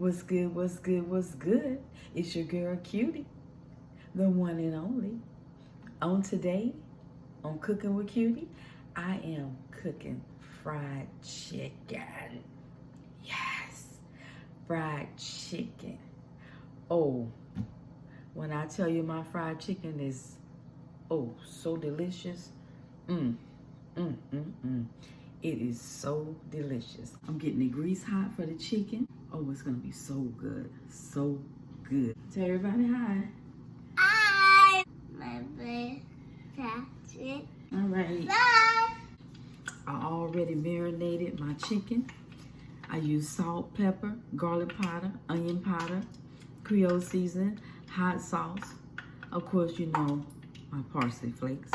What's good, what's good, what's good? It's your girl Kutie, the one and only. On today, on Cooking with Kutie, I am cooking fried chicken. Yes, fried chicken. Oh, when I tell you my fried chicken is, so delicious. It is so delicious. I'm getting the grease hot for the chicken. Oh, it's gonna be so good, so good. Tell everybody hi. Hi, my favorite. All right. Bye. I already marinated my chicken. I use salt, pepper, garlic powder, onion powder, Creole seasoning, hot sauce. Of course, you know my parsley flakes.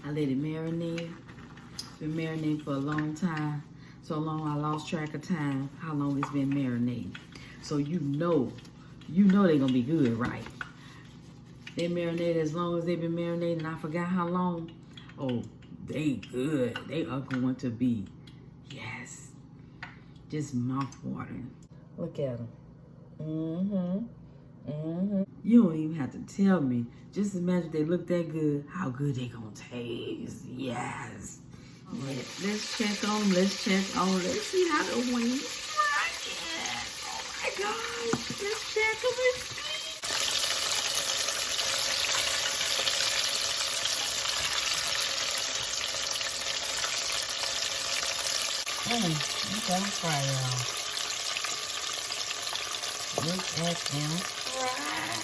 I let it marinate. It's been marinating for a long time. So long I lost track of time how long it's been marinating. So you know they're gonna be good, right? They marinated as long as they've been marinating. I forgot how long. Oh, they good. They are going to be, yes, just mouth-watering. Look at them. You don't even have to tell me. Just imagine they look that good, how good they gonna taste. Yes. Let's check on. Let's see how the wings fry. Oh my gosh. Let's check them and see. Look at them fry, y'all. Look at them fry.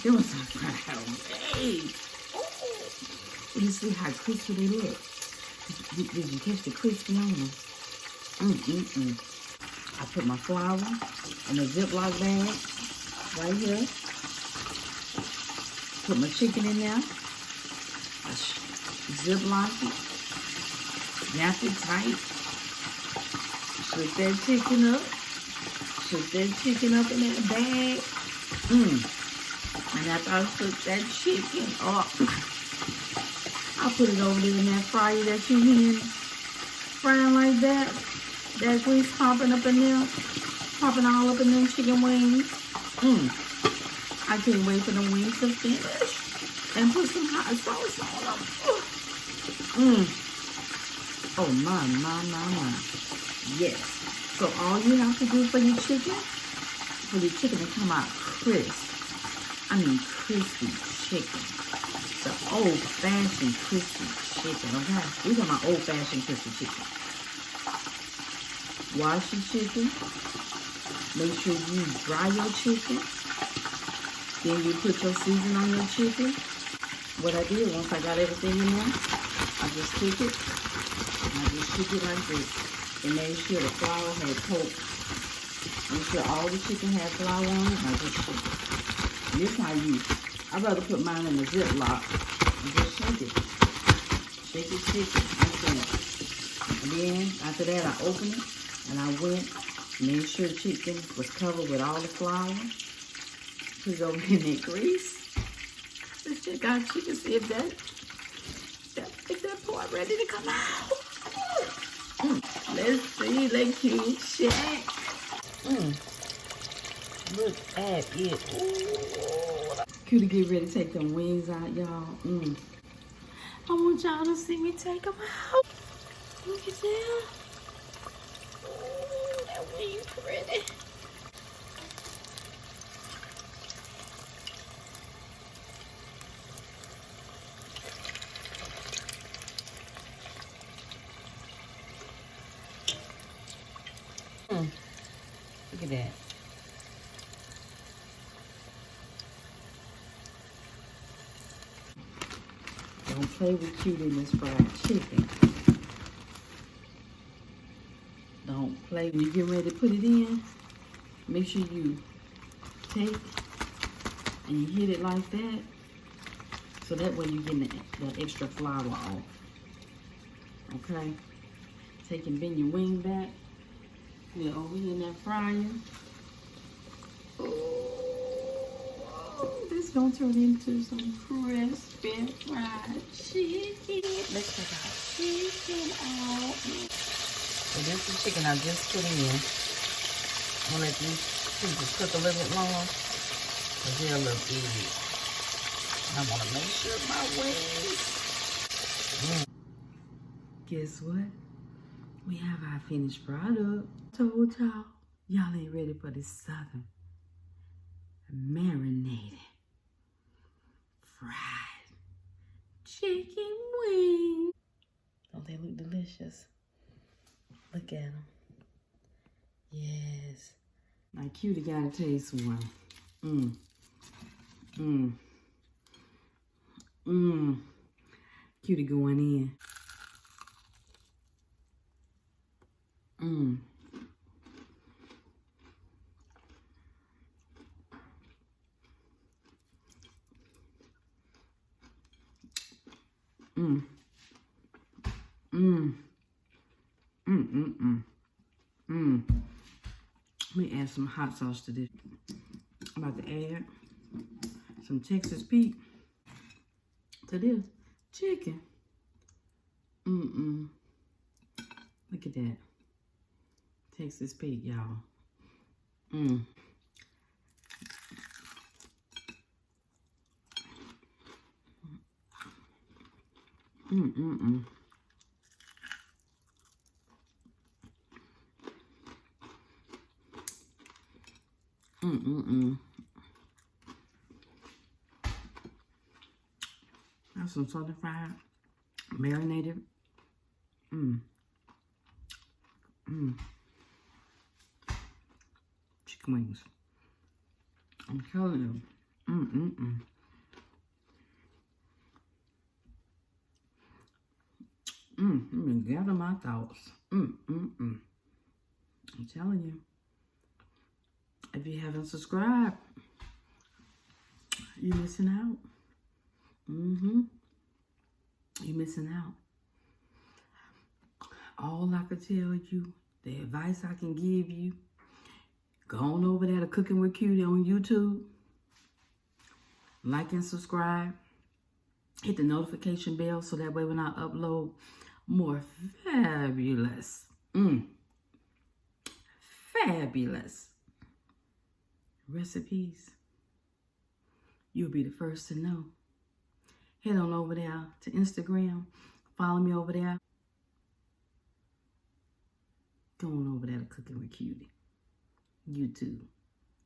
There was some fried away. You see how crispy they look? Did you catch the crispy on them? I put my flour in a Ziploc bag right here. Put my chicken in there. I Ziploc it. Wrap it tight. Shook that chicken up. Shook that chicken up in that bag. And after I shook that chicken up, I put it over there in that fryer that you in, frying like that. That grease popping up in there, popping all up in them chicken wings. I can't wait for the wings to finish. And put some hot sauce on them. Oh my. Yes. So all you have to do for your chicken to come out crisp. I mean crispy chicken. The old-fashioned crispy chicken, okay? We're talking about old-fashioned crispy chicken. Wash your chicken. Make sure you dry your chicken. Then you put your seasoning on your chicken. What I did, once I got everything in there, I just took it, and I just shook it like this. And made sure the flour had coat. Make sure all the chicken had flour on it, and I just shook it. And this is how I'd rather put mine in a Ziploc and just shake it. Shake it, like that. And then after that, I opened it and I made sure the chicken was covered with all the flour. Put it over in that grease. Let's check out chicken, see if that part ready to come out. Let's see, let's check. Look at it. Ooh. Kutie get ready to take them wings out, y'all. I want y'all to see me take them out. Look at that. Ooh, that wing pretty. Look at that. Don't play with Kutie in this fried chicken. Don't play. When you get ready to put it in, make sure you take and you hit it like that. So that way you get the extra flour off. Okay? Take and bend your wing back. Put it over here in that fryer. This is gonna turn into some crispy fried chicken. Let's take our chicken out. So this is chicken I just put in. I'm gonna let these pieces cook a little bit longer because they're a little big. I want to make sure my wings. Guess what? We have our finished product. Told y'all ain't ready for this southern marinated fried chicken wing. Don't they look delicious? Look at them. Yes. My Kutie gotta taste one. Mmm. Mmm. Mmm. Kutie going in. Mmm. Mmm. Mmm. Mmm. Mmm. Mmm. Mmm. Let me add some hot sauce to this. I'm about to add some Texas Pete to this chicken. Mm-mm. Look at that. Texas Pete, y'all. Mmm. Mm-mm-mm. Mm-mm-mm. That's some southern fried, marinated. Mmm. Mmm. Chicken wings. I'm telling you. Mm-mm-mm. Let me gather my thoughts. Mm-mm-mm. I'm telling you. If you haven't subscribed, you're missing out. Mm-hmm. You're missing out. All I could tell you, the advice I can give you, go on over there to Cooking with Kutie on YouTube. Like and subscribe. Hit the notification bell so that way when I upload more fabulous, fabulous recipes, you'll be the first to know. Head on over there to Instagram. Follow me over there. Go on over there to Cooking with Kutie. YouTube,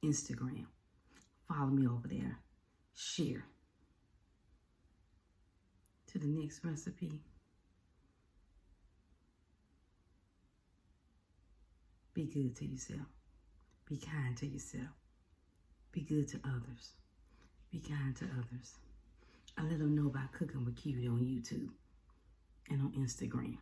Instagram. Follow me over there. Share. To the next recipe. Be good to yourself. Be kind to yourself. Be good to others. Be kind to others. I let them know about Cooking with Kutie on YouTube and on Instagram.